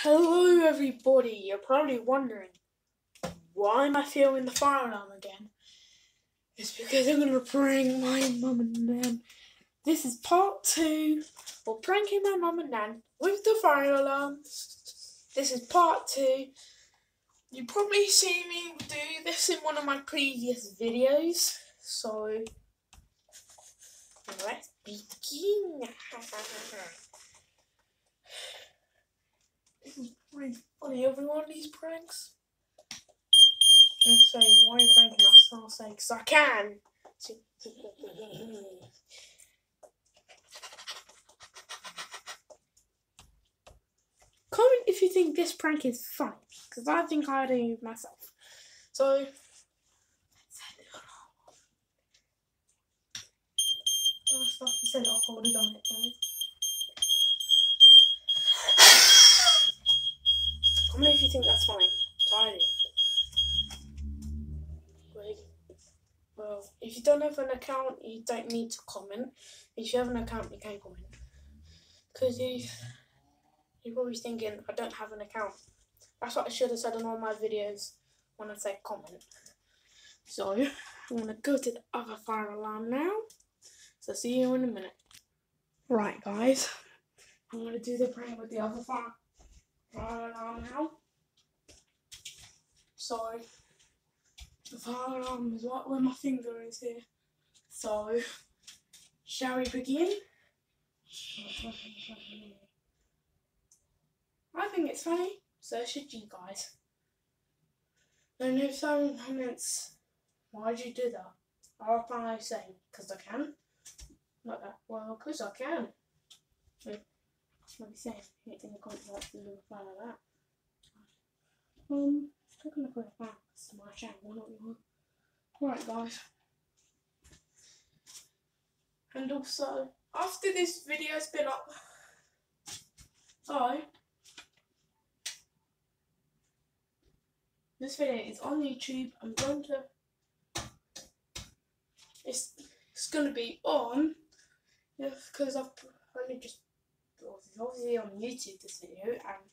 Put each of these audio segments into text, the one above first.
Hello everybody, you're probably wondering, why am I filming the fire alarm again? It's because I'm going to prank my mum and nan. This is part 2 of pranking my mum and nan with the fire alarm. This is part 2. You probably see me do this in one of my previous videos, so let's begin. This is pretty funny, everyone, these pranks. I'll say, why are you pranking us? I'll say, because I can. Comment if you think this prank is funny, because I think I do myself. So, let's set it off. Oh, it's like I said, I'll hold it on it, guys. Comment if you think that's fine. I do. Well, if you don't have an account, you don't need to comment. If you have an account, you can comment. Because you're probably thinking, I don't have an account. That's what I should have said in all my videos when I say comment. So, I'm going to go to the other fire alarm now. So, see you in a minute. Right, guys. I'm going to do the prank with the other fire alarm now. So, the fire alarm is right where my finger is here. So, shall we begin? I think it's funny, so should you guys. Don't leave some comments. Why'd you do that? I'll reply saying, because I can. Like that. Well, because I can. What are you saying? Hit in the comments like to do a file like that. I'm going to put it back. It's my channel, not yours. Alright, guys. And also, after this video's been up, this video is on YouTube. I'm going to. It's going to be on. Yeah, because I've only just. It's obviously on YouTube this video, and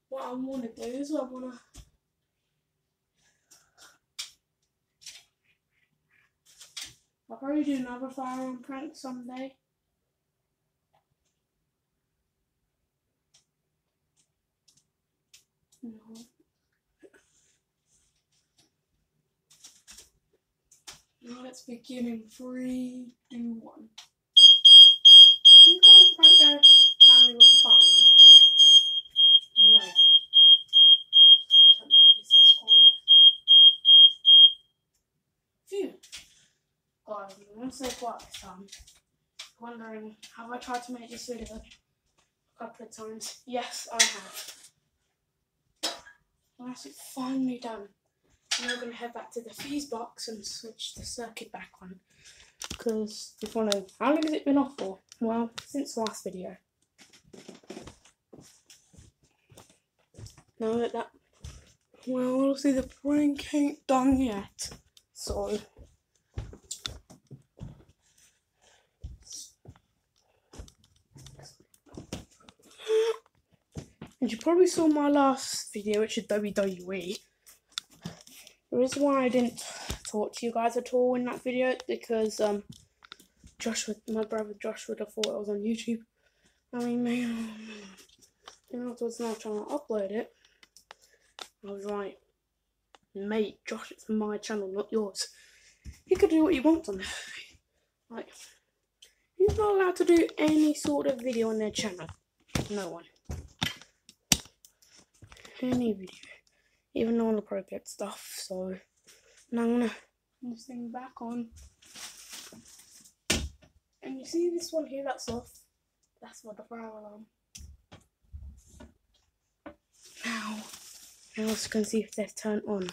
what I want to do is I'll probably do another fire alarm prank someday. No. Now let's begin in 3, 2, 1. You can't prank their family with the fire alarm. No. Somebody just says quiet. Phew. Guys, I'm going to say quiet this time. Wondering, have I tried to make this video a couple of times? Yes, I have. That's it finally done. Now I'm going to head back to the fuse box and switch the circuit back on. Because if you want to know, how long has it been off for? Well, since the last video. Now that well, obviously the prank ain't done yet. So, and you probably saw my last video, which is WWE. The reason why I didn't talk to you guys at all in that video is because my brother Josh would have thought it was on YouTube. I mean, afterwards now trying to upload it, I was like, mate, Josh, it's my channel, not yours. He could do what he wants on it. Like, he's not allowed to do any sort of video on their channel. No one. Any video. Even non-appropriate stuff. So, now I'm gonna put this thing back on. And you see this one here that's off? That's for the fire alarm. Now let's go and see if they're turned on.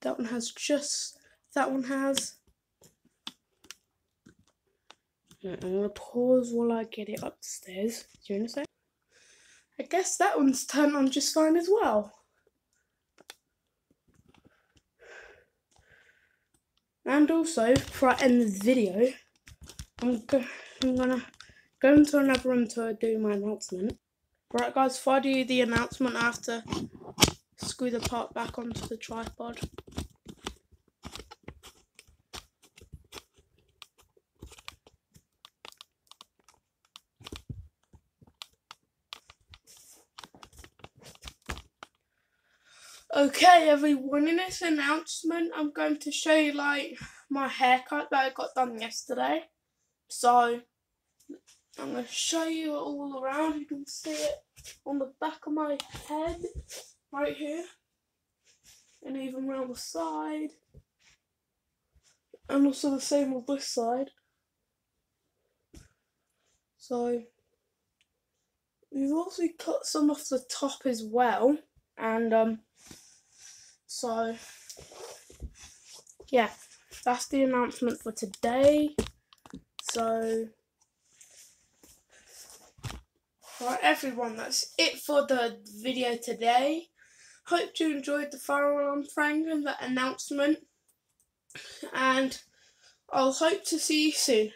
That one has. I'm going to pause while I get it upstairs. Do you understand? I guess that one's turned on just fine as well. And also, before I end this video, I'm gonna go into another room to do my announcement. Right guys, before I do the announcement, I have to screw the part back onto the tripod. Okay everyone, in this announcement I'm going to show you like my haircut that I got done yesterday. So I'm going to show you it all around. You can see it on the back of my head right here, and even around the side, and also the same on this side. So we've also cut some off the top as well, and so yeah, that's the announcement for today. So right everyone, that's it for the video today. Hope you enjoyed the firearm prank and the announcement, and I'll hope to see you soon.